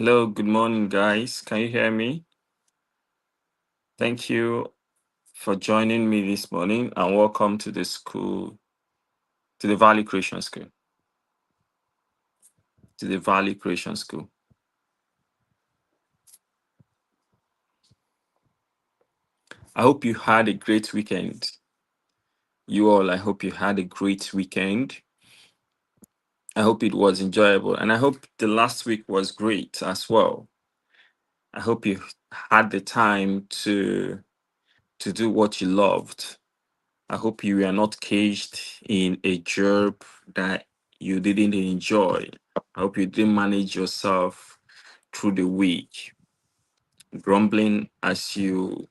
Hello, good morning, guys. Can you hear me? Thank you for joining me this morning and welcome to the school, to the Valley Creation School. To the Valley Creation School. I hope you had a great weekend. You all, I hope you had a great weekend. I hope it was enjoyable and I hope the last week was great as well. I hope you had the time to do what you loved. I hope you were not caged in a job that you didn't enjoy. I hope you didn't manage yourself through the week, grumbling as you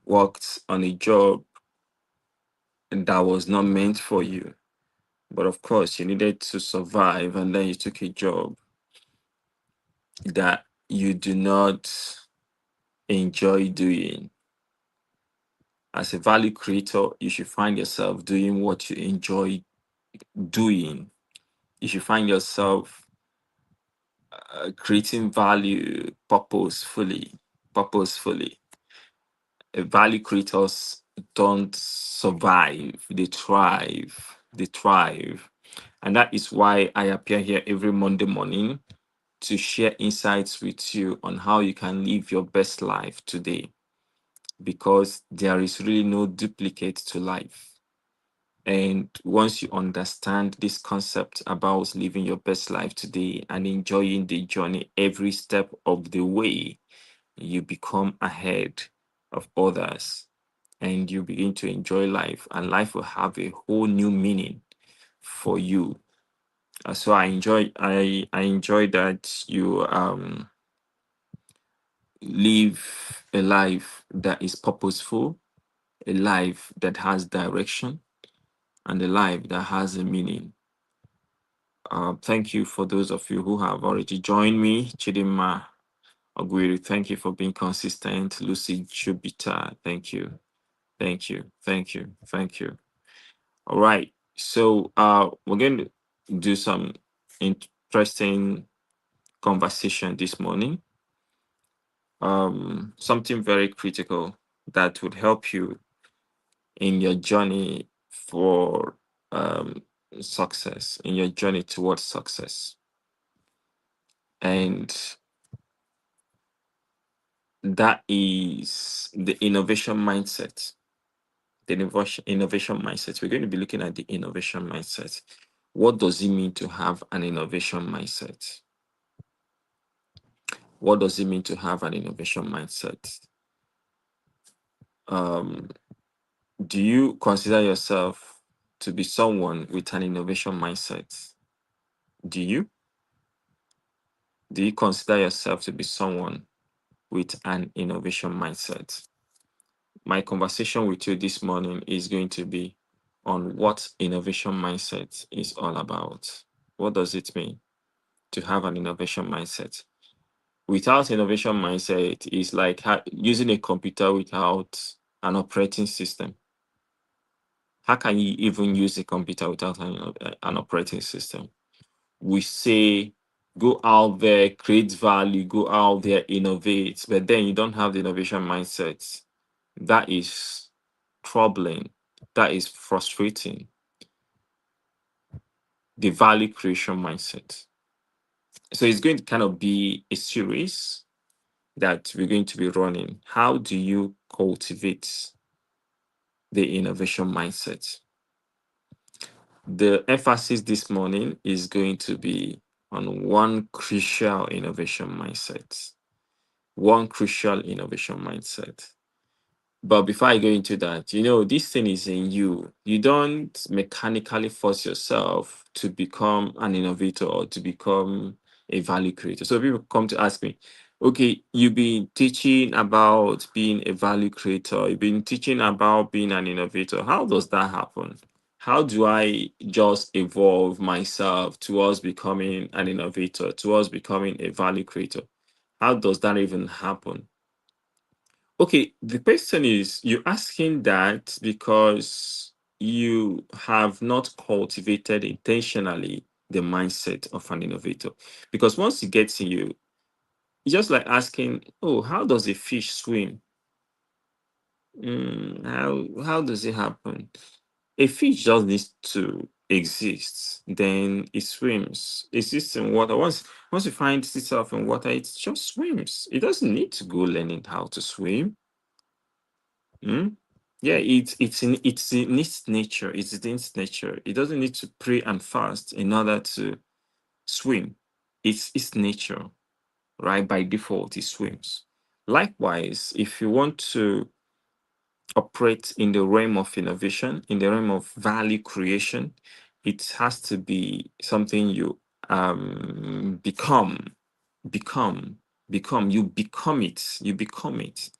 worked on a job that was not meant for you. But of course, you needed to survive, and then you took a job that you do not enjoy doing. As a value creator, you should find yourself doing what you enjoy doing. You should find yourself creating value purposefully. Value creators don't survive, they thrive. And that is why I appear here every Monday morning to share insights with you on how you can live your best life today, because there is really no duplicate to life. And once you understand this concept about living your best life today and enjoying the journey every step of the way, you become ahead of others and you begin to enjoy life, and life will have a whole new meaning for you. So I enjoy that you live a life that is purposeful, a life that has direction, and a life that has a meaning. Thank you for those of you who have already joined me. Chidima Ogwiri, thank you for being consistent. Lucy Jupiter, thank you. Thank you. Thank you. Thank you. All right. So we're going to do some interesting conversation this morning. Something very critical that would help you in your journey for success, in your journey towards success. And that is the innovation mindset. The innovation mindset. We're going to be looking at the innovation mindset. What does it mean to have an innovation mindset? What does it mean to have an innovation mindset? Um, do you consider yourself to be someone with an innovation mindset? Do you? Do you consider yourself to be someone with an innovation mindset? My conversation with you this morning is going to be on what innovation mindset is all about. What does it mean to have an innovation mindset? Without innovation mindset is like using a computer without an operating system. How can you even use a computer without an operating system? We say go out there, create value, go out there, innovate, but then you don't have the innovation mindset. That is troubling. That is frustrating. The value creation mindset. So it's going to kind of be a series that we're going to be running. How do you cultivate the innovation mindset? The emphasis this morning is going to be on one crucial innovation mindset. One crucial innovation mindset. But before I go into that, this thing is in you. You don't mechanically force yourself to become an innovator or to become a value creator. So people come to ask me, okay, you've been teaching about being a value creator, you've been teaching about being an innovator. How does that happen? How do I just evolve myself towards becoming an innovator, towards becoming a value creator? How does that even happen? Okay, the question is you asking that because you have not cultivated intentionally the mindset of an innovator. Because once it gets in you, It's just like asking, oh, how does a fish swim? How does it happen? A fish just needs to exist, then it swims. It exists in water. Once it finds itself in water, it just swims. It doesn't need to go learning how to swim. Hmm? Yeah, it's in its nature. It's in its nature. It doesn't need to pray and fast in order to swim. It's its nature, right? By default, it swims. Likewise, if you want to operate in the realm of innovation, in the realm of value creation, it has to be something you become, become, become. You become it. You become it.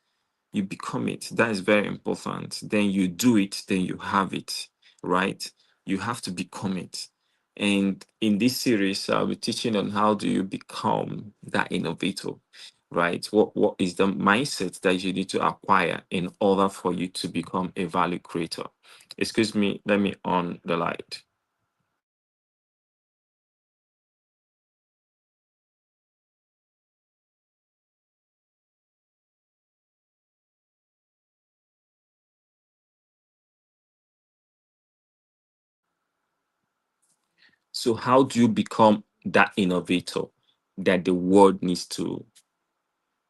You become it. That is very important. Then you do it, then you have it, right? You have to become it. And in this series, I'll be teaching on how do you become that innovator, right? What is the mindset that you need to acquire in order for you to become a value creator? Excuse me, let me on the light. So how do you become that innovator that the world needs to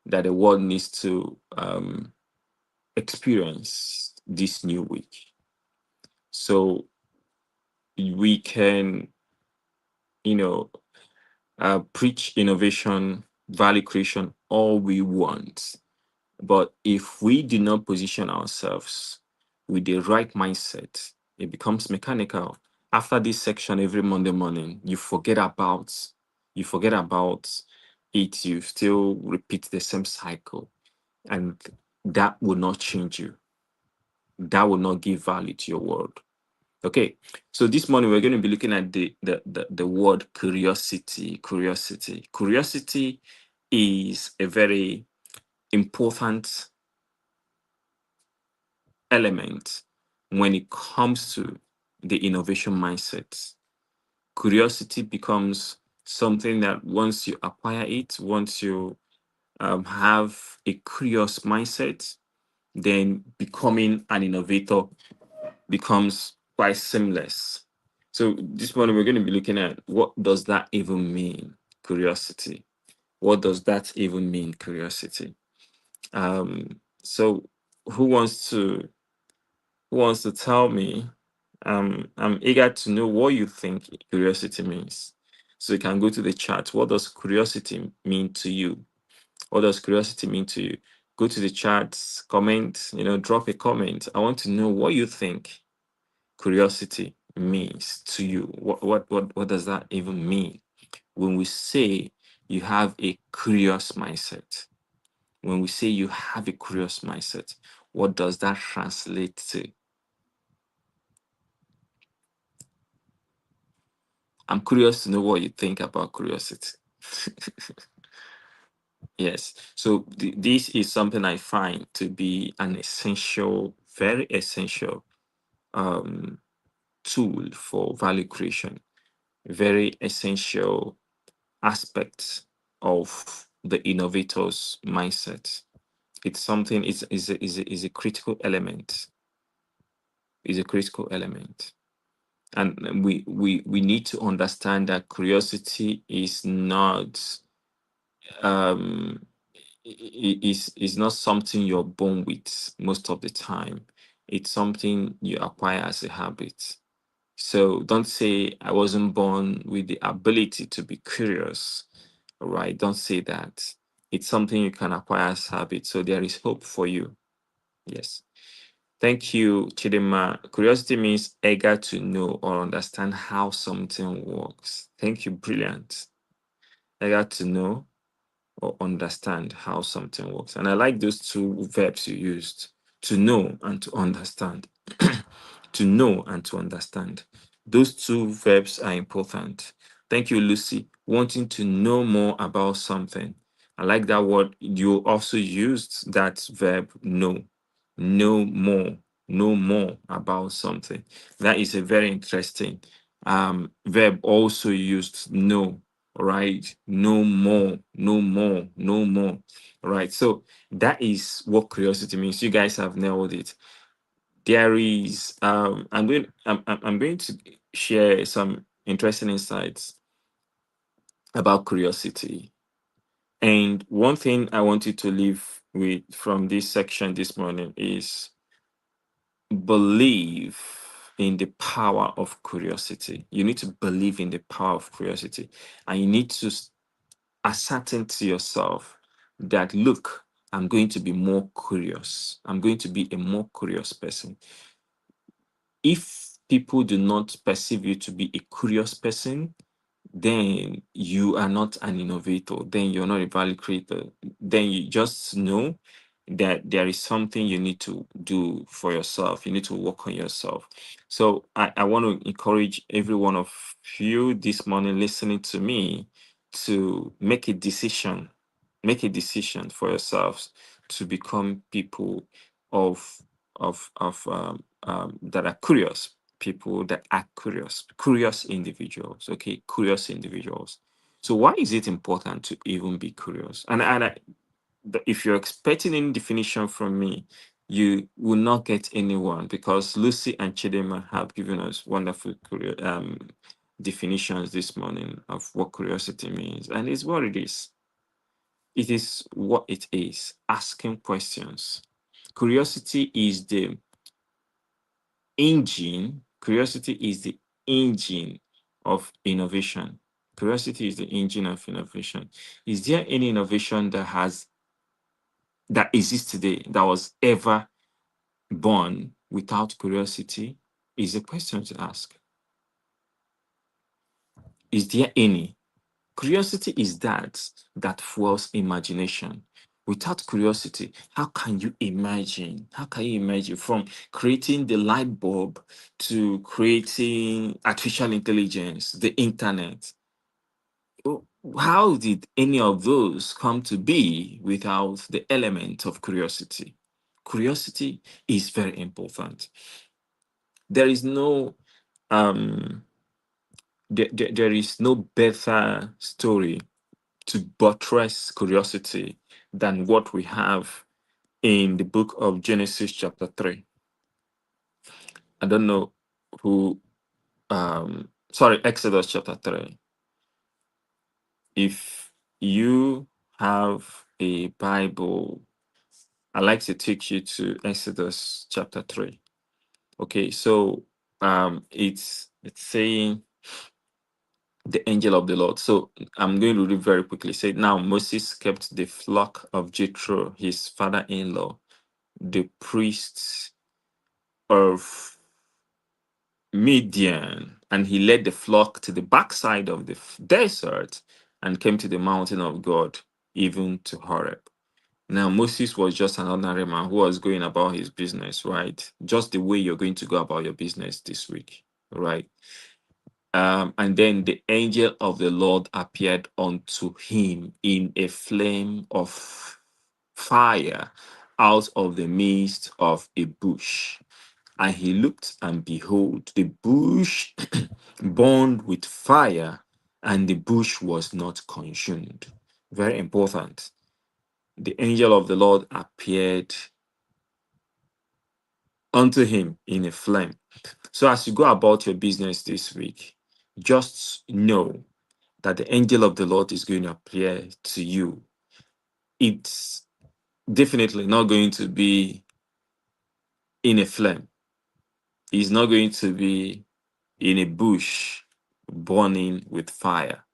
that the world needs to experience this new week? So we can, you know, preach innovation, value creation all we want. But if we do not position ourselves with the right mindset, it becomes mechanical. After this section every Monday morning, you forget about it, you still repeat the same cycle, and that will not change you. That will not give value to your world. Okay, so this morning we're going to be looking at the word curiosity. Curiosity is a very important element when it comes to the innovation mindset. Curiosity becomes something that once you acquire it, once you have a curious mindset, then becoming an innovator becomes quite seamless. So this morning we're going to be looking at what does that even mean, curiosity. What does that even mean, curiosity? So who wants to tell me? I'm eager to know what you think curiosity means. So you can go to the chat. What does curiosity mean to you? What does curiosity mean to you? Go to the chat, comment, drop a comment. I want to know what you think curiosity means to you. What does that even mean when we say you have a curious mindset? When we say you have a curious mindset, what does that translate to? I'm curious to know what you think about curiosity. Yes. So this is something I find to be an essential, very essential um, tool for value creation. Very essential aspects of the innovator's mindset. It's something is a critical element. Is a critical element. And we need to understand that curiosity is not um is not something you're born with most of the time. It's something you acquire as a habit. So don't say I wasn't born with the ability to be curious. All right, don't say that. It's something you can acquire as habit. So there is hope for you. Yes. Thank you, Chidima. Curiosity means eager to know or understand how something works. Thank you. Brilliant. Eager to know or understand how something works. And I like those two verbs you used, to know and to understand. To know and to understand. Those two verbs are important. Thank you, Lucy. Wanting to know more about something. I like that word. You also used that verb know. Know more about something. That is a very interesting verb also used know right? No more, no more, no more, right? So that is what curiosity means. You guys have nailed it. There is I'm going to share some interesting insights about curiosity. And one thing I want you to leave with from this section this morning is believe in the power of curiosity. You need to believe in the power of curiosity, and you need to ascertain to yourself that, look, I'm going to be more curious. I'm going to be a more curious person. If people do not perceive you to be a curious person, then you are not an innovator, then you're not a value creator. Then you just know that there is something you need to do for yourself. You need to work on yourself. So I want to encourage every one of you this morning listening to me to make a decision for yourselves to become people of that are curious, people that are curious individuals. Okay, curious individuals. So why is it important to even be curious? If you're expecting any definition from me, you will not get anyone, because Lucy and Chidema have given us wonderful definitions this morning of what curiosity means, and it's what it is. It is what it is. Asking questions. Curiosity is the Curiosity is the engine of innovation. Curiosity is the engine of innovation. Is there any innovation that exists today that was ever born without curiosity? Is a question to ask. Is there any? Curiosity is that fuels imagination. Without curiosity, how can you imagine? How can you imagine, from creating the light bulb to creating artificial intelligence, the internet? How did any of those come to be without the element of curiosity? Curiosity is very important. There is no um there is no better story to buttress curiosity than what we have in the book of Genesis chapter 3. I don't know who sorry, Exodus chapter 3. If you have a Bible, I like to take you to Exodus chapter 3. Okay, so it's saying the angel of the Lord. So I'm going to read very quickly. Say, now Moses kept the flock of Jethro, his father-in-law, the priests of Midian, and he led the flock to the backside of the desert and came to the mountain of God, even to Horeb. Now, Moses was just an ordinary man who was going about his business, right? Just the way you're going to go about your business this week, right? And then the angel of the Lord appeared unto him in a flame of fire out of the midst of a bush. And he looked, and behold, the bush burned with fire, and the bush was not consumed. Very important. The angel of the Lord appeared unto him in a flame. So as you go about your business this week, just know that the angel of the Lord is going to appear to you. It's definitely not going to be in a flame. It's not going to be in a bush burning with fire.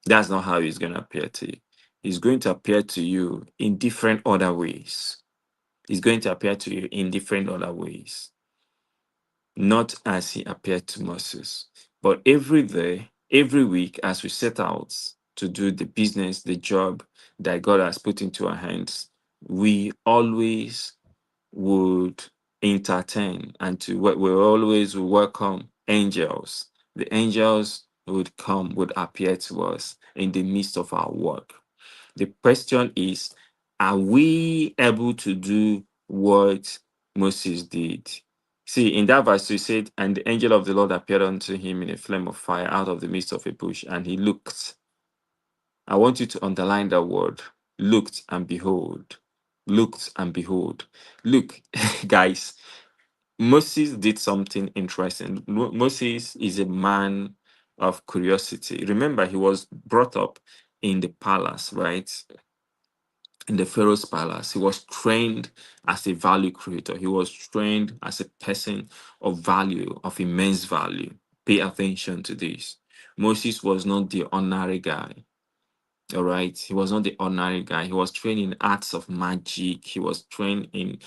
That's not how he's going to appear to you. He's going to appear to you in different other ways. He's going to appear to you in different other ways, not as he appeared to Moses. But every day, every week, as we set out to do the business, the job that God has put into our hands, we always would entertain and we always welcome angels. The angels would appear to us in the midst of our work. The question is, are we able to do what Moses did? See, in that verse, he said, and the angel of the Lord appeared unto him in a flame of fire out of the midst of a bush, and he looked. I want you to underline that word. Looked and behold. Looked and behold. Look, guys, Moses did something interesting. Moses is a man of curiosity. Remember, he was brought up in the palace, right? In the Pharaoh's palace. He was trained as a value creator. He was trained as a person of value, of immense value. Pay attention to this. Moses was not the ordinary guy. All right. He was not the ordinary guy. He was trained in arts of magic. He was trained in,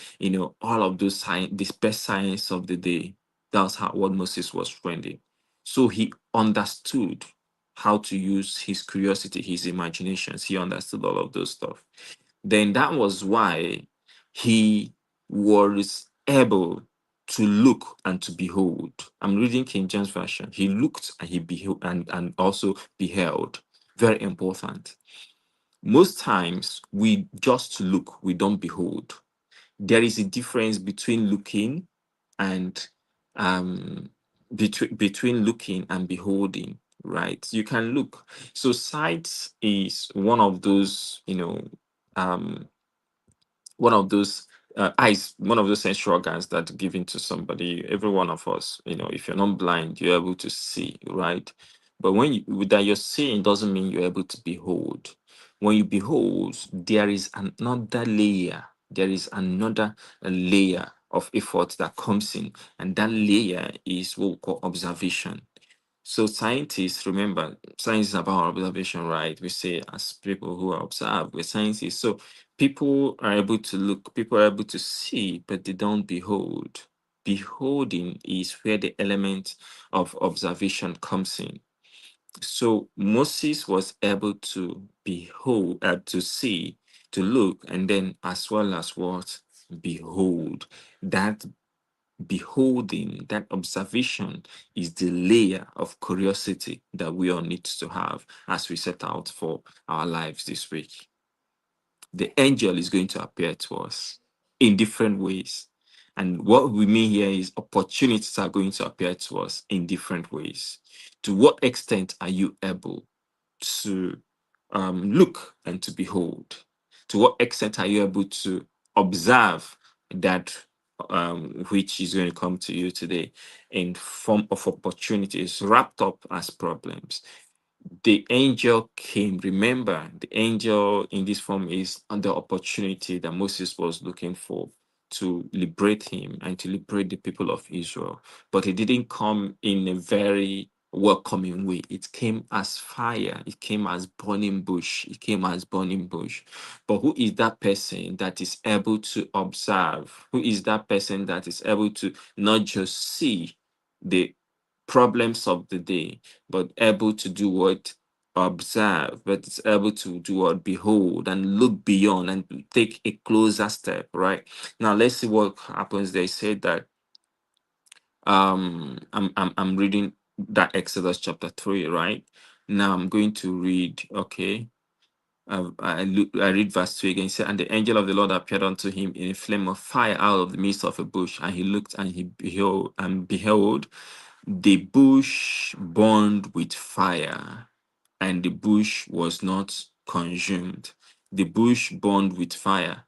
all of those science, the best science of the day. That's how what Moses was trained in. So he understood how to use his curiosity, his imaginations. He understood all of those stuff. Then that was why he was able to look and to behold. I'm reading King James Version. He looked and he beheld and also beheld. Very important. Most times we just look, we don't behold. There is a difference between looking and between looking and beholding, right? You can look. So sight is one of those, um one of those eyes, one of those sensory organs that given to somebody. Every one of us, if you're not blind, you're able to see, right? But when you with that you're seeing doesn't mean you're able to behold. When you behold, there is another layer. There is another layer of effort that comes in, and that layer is what we call observation. So scientists, remember, science is about observation, right? We say as people who observe, we're scientists. So people are able to look, people are able to see, but they don't behold. Beholding is where the element of observation comes in. So Moses was able to behold, to see, to look, and then as well as what? Behold. That beholding, that observation is the layer of curiosity that we all need to have as we set out for our lives this week. The angel is going to appear to us in different ways. And what we mean here is opportunities are going to appear to us in different ways. To what extent are you able to look and to behold? To what extent are you able to observe that which is going to come to you today in form of opportunities wrapped up as problems? The angel came. Remember, the angel in this form is the opportunity that Moses was looking for to liberate him and to liberate the people of Israel. But it didn't come in a very welcoming way. It came as fire, it came as burning bush, it came as burning bush. But who is that person that is able to observe? Who is that person that is able to not just see the problems of the day, but able to do what? Observe, but it's able to do what? Behold and look beyond and take a closer step, right? Now let's see what happens. They said that I'm reading that Exodus chapter 3, right? Now I'm going to read, okay. I read verse 2 again. It said, and the angel of the Lord appeared unto him in a flame of fire out of the midst of a bush, and he looked and he beheld the bush burned with fire, and the bush was not consumed. The bush burned with fire,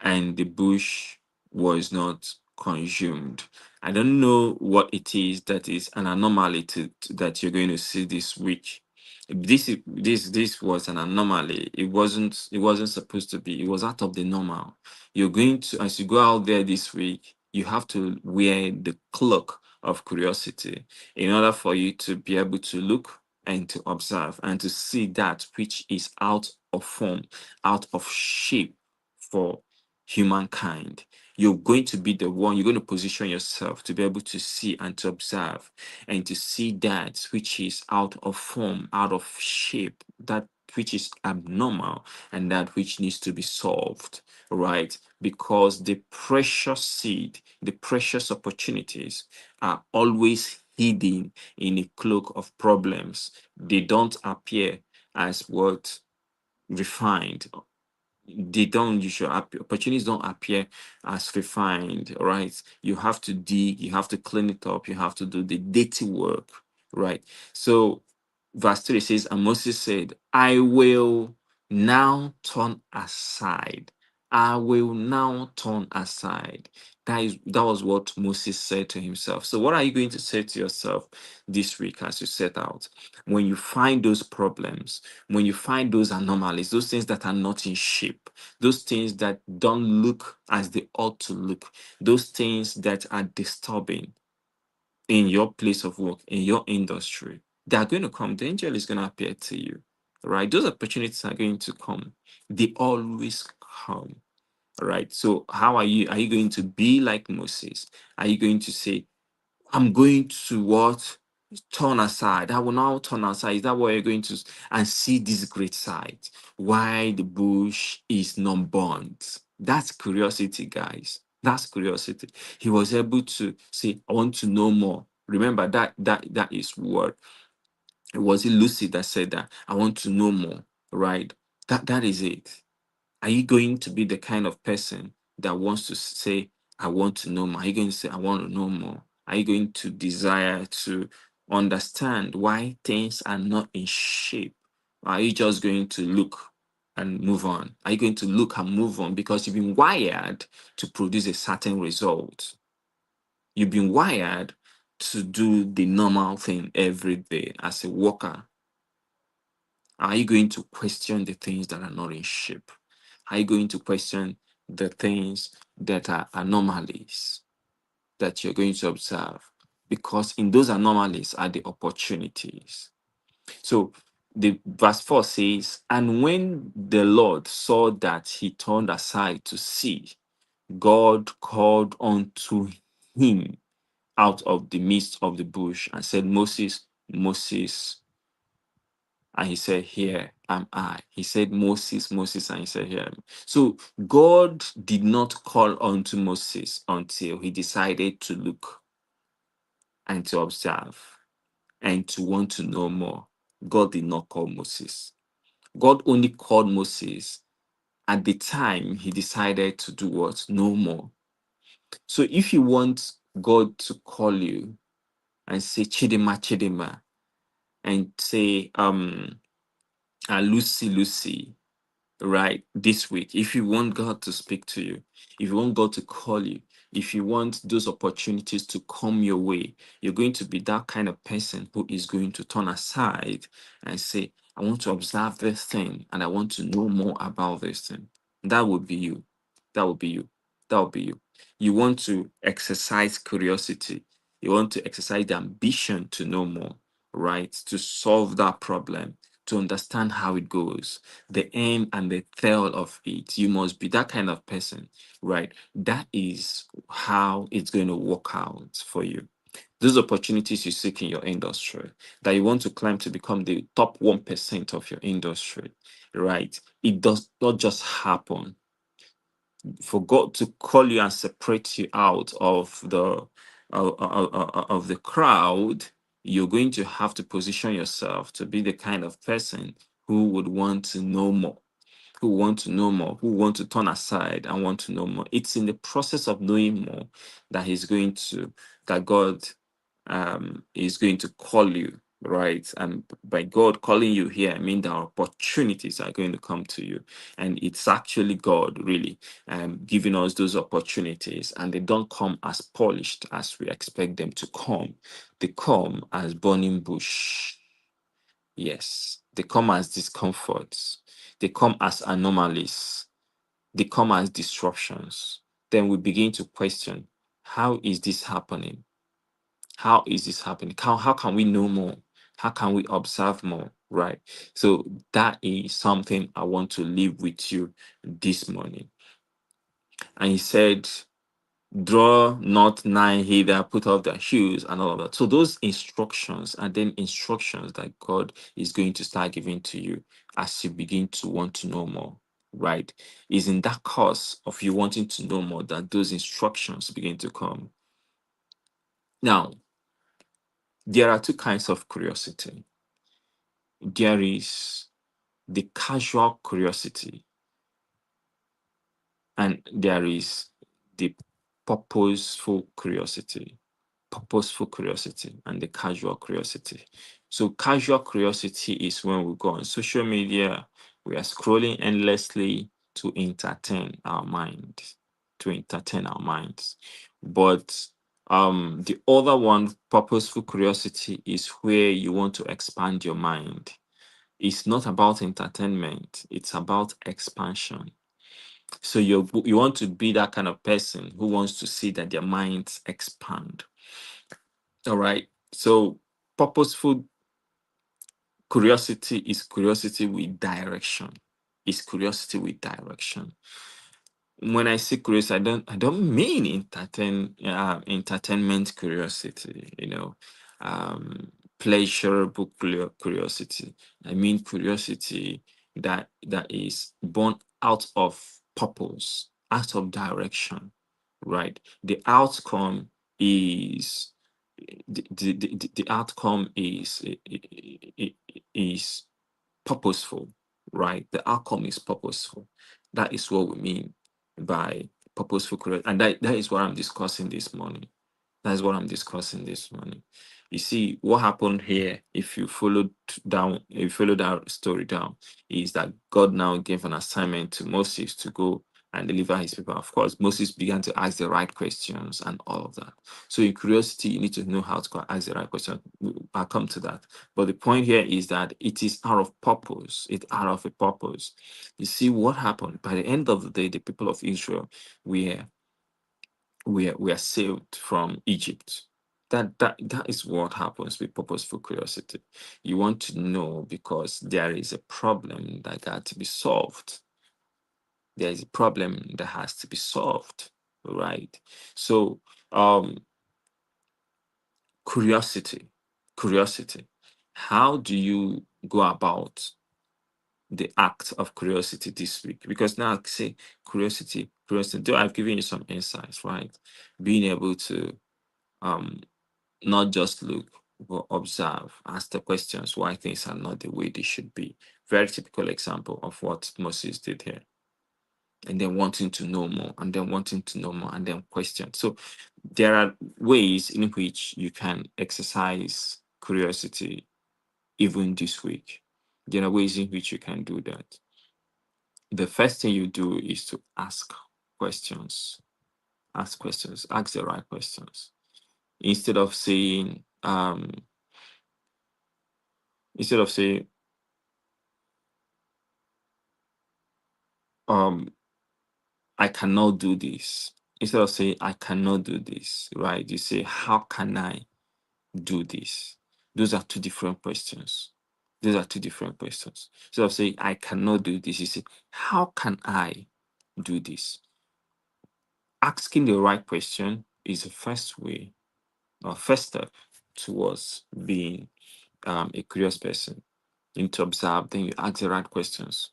and the bush was not consumed. I don't know what it is that is an anomaly that you're going to see this week. This was an anomaly. It wasn't supposed to be. It was out of the normal. You're going to, as you go out there this week, you have to wear the cloak of curiosity in order for you to be able to look and to observe and to see that which is out of form, out of shape for humankind. You're going to be the one, you're going to position yourself to be able to see and to observe and to see that which is out of form, out of shape, that which is abnormal, and that which needs to be solved, right? Because the precious seed, the precious opportunities are always hidden in a cloak of problems. They don't appear as what? Refined. They don't usually appear, opportunities don't appear as refined, right? You have to dig, you have to clean it up, you have to do the dirty work, right? So Verse 3 says, and Moses said, I will now turn aside. I will now turn aside. That was what Moses said to himself. So, what are you going to say to yourself this week as you set out? When you find those problems, when you find those anomalies, those things that are not in shape, those things that don't look as they ought to look, those things that are disturbing in your place of work, in your industry, they are going to come. The angel is going to appear to you, right? Those opportunities are going to come. They always come, right? So, how are you? Are you going to be like Moses? Are you going to say, I'm going to what? Turn aside. I will now turn aside. Is that what you're going to and see this great sight? Why the bush is not burnt? That's curiosity, guys. That's curiosity. He was able to say, I want to know more. Remember that is what was it Lucy that said that? I want to know more, right? That is it. Are you going to be the kind of person that wants to say, I want to know more? Are you going to say, I want to know more? Are you going to desire to understand why things are not in shape? Or are you just going to look and move on? Are you going to look and move on because you've been wired to produce a certain result? You've been wired to do the normal thing every day as a worker. Are you going to question the things that are not in shape? Are you going to question the things that are anomalies that you're going to observe? Because in those anomalies are the opportunities. So the verse 4 says, and when the Lord saw that he turned aside to see, God called unto him out of the midst of the bush and said, Moses, Moses. And he said, here am I. He said, Moses, Moses, and he said, here am I. So God did not call unto Moses until he decided to look and to observe and to want to know more. God did not call Moses. God only called Moses at the time he decided to do what? No more. So if you want God to call you and say, Chidima, Chidima, and say, Lucy, Lucy, right, this week, if you want God to speak to you, if you want God to call you, if you want those opportunities to come your way, you're going to be that kind of person who is going to turn aside and say, I want to observe this thing and I want to know more about this thing. That would be you. That would be you. That would be you. You want to exercise curiosity. You want to exercise the ambition to know more, right? To solve that problem, to understand how it goes, the aim and the tail of it. You must be that kind of person, right? That is how it's going to work out for you. Those opportunities you seek in your industry, that you want to climb to become the top 1% of your industry, right? It does not just happen. For God to call you and separate you out of the crowd, you're going to have to position yourself to be the kind of person who would want to know more, who want to know more, who want to turn aside and want to know more. It's in the process of knowing more that that God is going to call you, right? And by God calling you here, I mean the opportunities are going to come to you. And it's actually God really giving us those opportunities. And they don't come as polished as we expect them to come. They come as burning bush. Yes, they come as discomforts. They come as anomalies. They come as disruptions. Then we begin to question, how is this happening? How is this happening? How can we know more? How can we observe more? Right. So that is something I want to leave with you this morning. And he said, draw not nigh hither, put off their shoes, and all of that. So those instructions are then instructions that God is going to start giving to you as you begin to want to know more. Right. Is in that course of you wanting to know more that those instructions begin to come. Now, there are two kinds of curiosity. There is the casual curiosity, and there is the purposeful curiosity. Purposeful curiosity and the casual curiosity. So casual curiosity is when we go on social media, we are scrolling endlessly to entertain our mind, to entertain our minds. But the other one, purposeful curiosity, is where you want to expand your mind. It's not about entertainment, it's about expansion. So you want to be that kind of person who wants to see that their minds expand. All right. So purposeful curiosity is curiosity with direction. Is curiosity with direction. When I say curious, I don't mean entertainment curiosity, um, pleasurable curiosity. I mean curiosity that is born out of purpose, out of direction, right? The outcome is the outcome is purposeful, right? The outcome is purposeful. That is what we mean by purposeful career. And that is what I'm discussing this morning. That's what I'm discussing this morning. You see, what happened here, if you follow that story down, is that God now gave an assignment to Moses to go and deliver his people. Of course, Moses began to ask the right questions and all of that. So in curiosity, you need to know how to ask the right question. I'll come to that. But the point here is that it is out of purpose. It's out of a purpose. You see what happened? By the end of the day, the people of Israel were we are saved from Egypt. That is what happens with purposeful curiosity. You want to know because there is a problem that got to be solved. There is a problem that has to be solved, right? So, curiosity, curiosity. How do you go about the act of curiosity this week? Because now I say curiosity. Though I've given you some insights, right? Being able to um not just look, but observe, ask the questions why things are not the way they should be. Very typical example of what Moses did here. And then wanting to know more, and then wanting to know more, and then question. So there are ways in which you can exercise curiosity even this week. There are ways in which you can do that. The first thing you do is to ask questions. Ask questions. Ask the right questions. Instead of saying, instead of saying, um I cannot do this. Instead of saying I cannot do this, right? You say, how can I do this? Those are two different questions. Those are two different questions. Instead of saying I cannot do this, you say, how can I do this? Asking the right question is the first way or first step towards being a curious person. You need to observe, then you ask the right questions.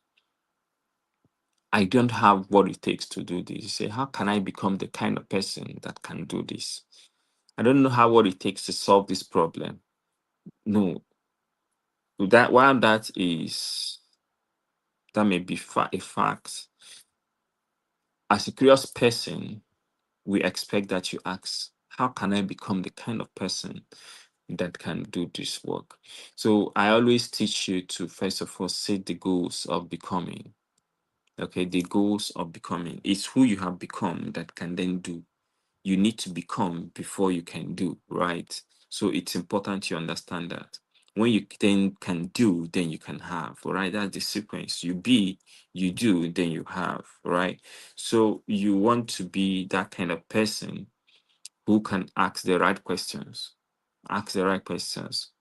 I don't have what it takes to do this. You say, how can I become the kind of person that can do this? I don't know how what it takes to solve this problem. No, that while that may be a fact. As a curious person, we expect that you ask, how can I become the kind of person that can do this work? So I always teach you to first of all set the goals of becoming. Okay, the goals of becoming is who you have become that can then do. You need to become before you can do, right? So it's important you understand that. When you then can do, then you can have, right? That's the sequence. You be, you do, then you have, right? So you want to be that kind of person who can ask the right questions. Ask the right questions.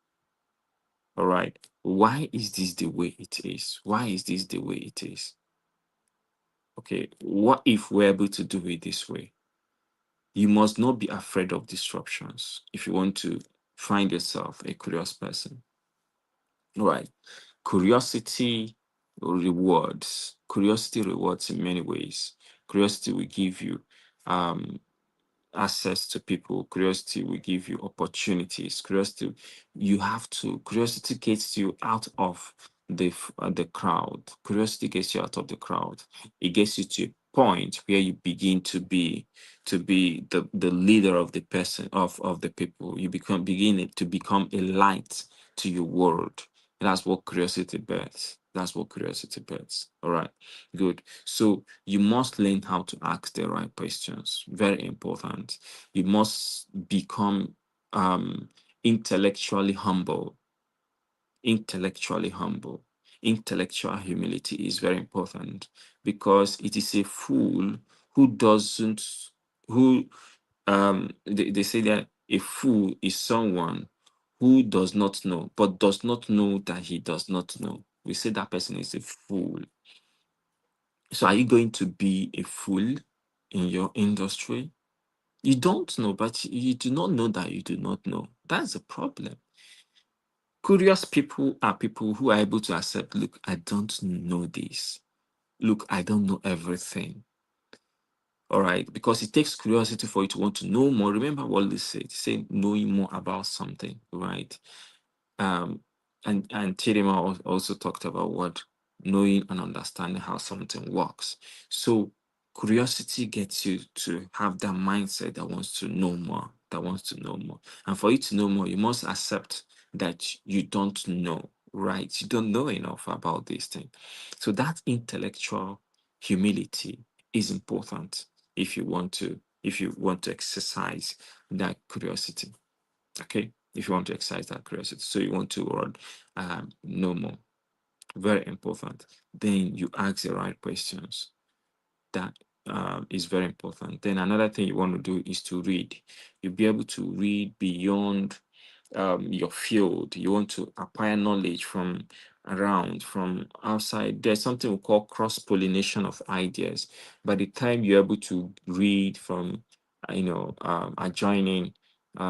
All right. Why is this the way it is? Why is this the way it is? Okay. What if we're able to do it this way? You must not be afraid of disruptions if you want to find yourself a curious person. All right. Curiosity rewards. Curiosity rewards in many ways. Curiosity will give you um, access to people. Curiosity will give you opportunities. Curiosity gets you out of the crowd. Curiosity gets you out of the crowd. It gets you to a point where you begin to be the leader of the person of the people. You begin to become a light to your world. That's what curiosity births. That's what curiosity births. All right, good. So you must learn how to ask the right questions. Very important. You must become intellectually humble. Intellectually humble. Intellectual humility is very important because it is a fool who doesn't who they say that a fool is someone who does not know, but does not know that he does not know. We say that person is a fool. So are you going to be a fool in your industry? You don't know, but you do not know that you do not know. That's a problem. Curious people are people who are able to accept, look, I don't know this. Look, I don't know everything. All right, because it takes curiosity for you to want to know more. Remember what they said, say knowing more about something, right? Um, and Chidima also talked about what knowing and understanding how something works. So curiosity gets you to have that mindset that wants to know more, that wants to know more. And for you to know more, you must accept that you don't know, right? You don't know enough about this thing. So that intellectual humility is important if you want to exercise that curiosity. Okay, if you want to exercise that curiosity, so you want to know more. Very important. Then you ask the right questions. That is very important. Then another thing you want to do is to read. You'll be able to read beyond your field. You want to acquire knowledge from around, from outside. There's something we call cross pollination of ideas. By the time you're able to read from, adjoining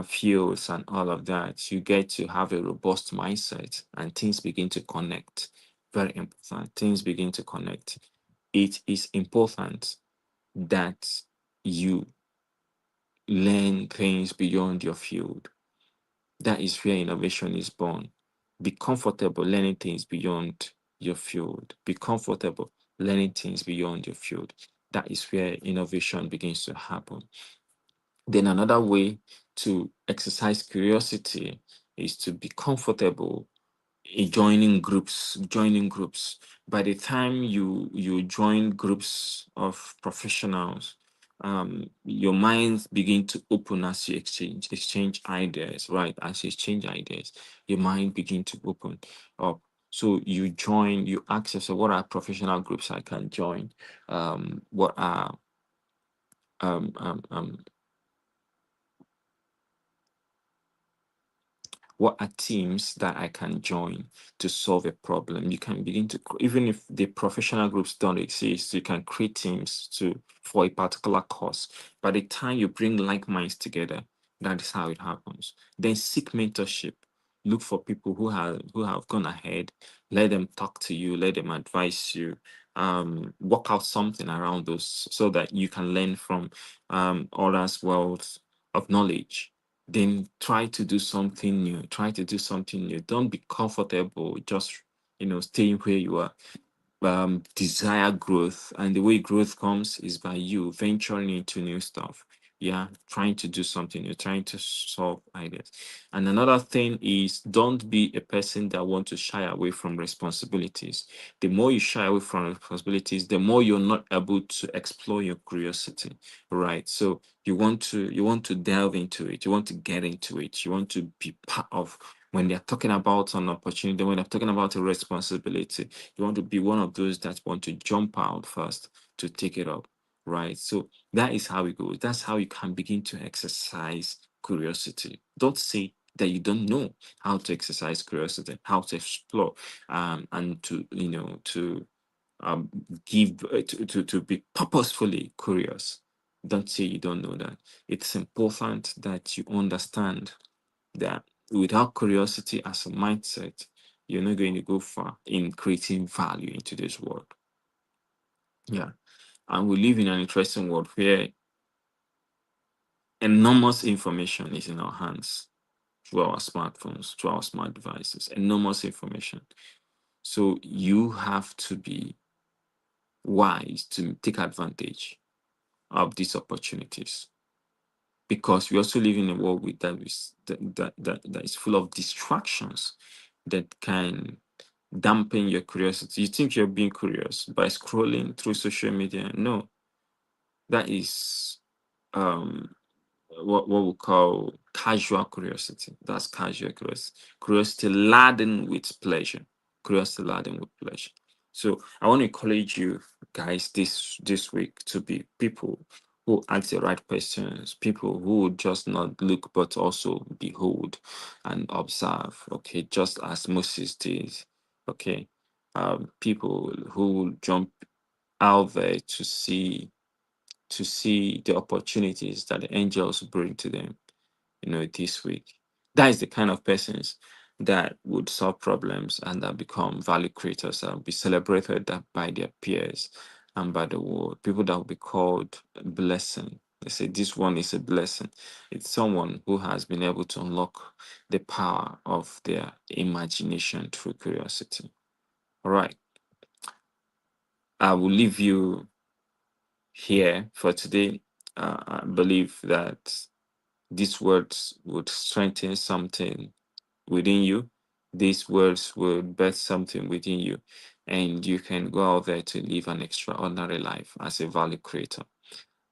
fields and all of that, you get to have a robust mindset and things begin to connect. Very important. Things begin to connect. It is important that you learn things beyond your field. That is where innovation is born. Be comfortable learning things beyond your field. Be comfortable learning things beyond your field. That is where innovation begins to happen. Then another way to exercise curiosity is to be comfortable joining groups. By the time you join groups of professionals, your minds begin to open as you exchange ideas, right? As you exchange ideas, your mind begin to open up. So you ask yourself, what are professional groups I can join? What are um, um, um, what are teams that I can join to solve a problem? You can begin to, even if the professional groups don't exist, you can create teams for a particular cause. By the time you bring like minds together, that is how it happens. Then seek mentorship. Look for people who have gone ahead. Let them talk to you. Let them advise you. Work out something around those so that you can learn from others' wealth of knowledge. Then try to do something new. Try to do something new. Don't be comfortable just staying where you are. Desire growth, and the way growth comes is by you venturing into new stuff. Yeah, trying to do something, you're trying to solve ideas. And another thing is, don't be a person that want to shy away from responsibilities. The more you shy away from responsibilities, the more you're not able to explore your curiosity, right? So you want to delve into it, you want to get into it, you want to be part of. When they're talking about an opportunity, when they're talking about a responsibility, you want to be one of those that want to jump out first to take it up, right? So that is how it goes. That's how you can begin to exercise curiosity. Don't say that you don't know how to exercise curiosity, how to explore, and to um, give to be purposefully curious. Don't say you don't know that. It's important that you understand that without curiosity as a mindset, you're not going to go far in creating value into this world. Yeah. And we live in an interesting world where enormous information is in our hands through our smartphones, through our smart devices, enormous information. So you have to be wise to take advantage of these opportunities. because we also live in a world with that is full of distractions that can dampen your curiosity. You think you're being curious by scrolling through social media? No, that is um what we call casual curiosity. That's casual curiosity. Curiosity laden with pleasure. Curiosity laden with pleasure. So I want to encourage you guys this week to be people who ask the right questions, people who would just not look but also behold and observe. Okay, just as Moses did. Okay. People who will jump out there to see the opportunities that the angels bring to them, this week. That is the kind of persons that would solve problems and that become value creators and be celebrated by their peers and by the world. People that will be called a blessing. They say this one is a blessing. It's someone who has been able to unlock the power of their imagination through curiosity. All right. I will leave you here for today. I believe that these words would strengthen something within you. These words will birth something within you, and you can go out there to live an extraordinary life as a value creator.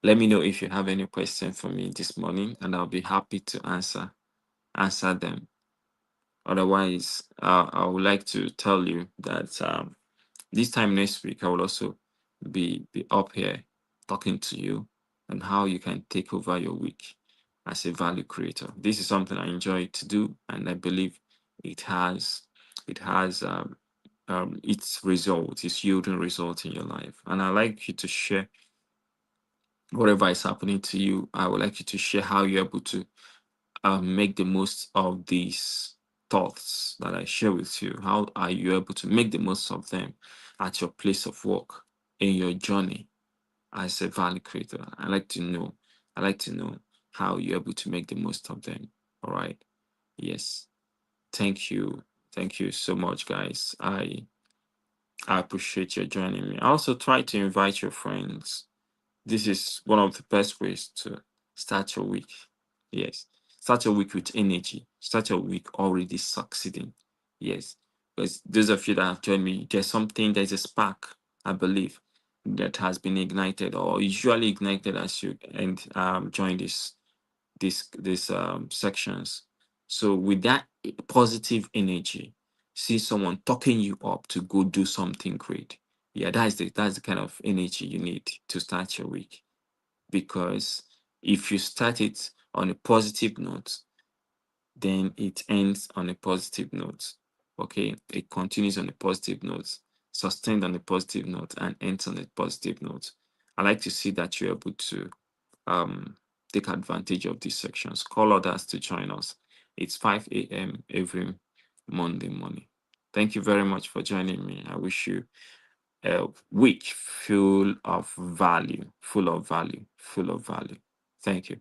Let me know if you have any question for me this morning, and I'll be happy to answer them. Otherwise, I would like to tell you that this time next week, I will also be up here talking to you on how you can take over your week as a value creator. This is something I enjoy to do, and I believe it has its results, its yielding results in your life. And I like you to share whatever is happening to you. I would like you to share how you're able to make the most of these thoughts that I share with you? How are you able to make the most of them at your place of work, in your journey as a value creator? I like to know. I like to know how you're able to make the most of them. All right. Yes. Thank you. Thank you so much, guys. I appreciate you joining me. I also try to invite your friends. This is one of the best ways to start your week. Yes. Start your week with energy. Start your week already succeeding. Yes. Because those of you that have joined me, there's a spark, I believe, that has been ignited or usually ignited as you and join these sections. So with that positive energy, see someone talking you up to go do something great. Yeah, that's the kind of energy you need to start your week. Because if you start it on a positive note, then it ends on a positive note. Okay, it continues on a positive note, sustained on a positive note, and ends on a positive note. I like to see that you're able to um, take advantage of these sections. Call others to join us. It's 5 a.m. every Monday morning. Thank you very much for joining me. I wish you a week full of value, full of value, full of value. Thank you.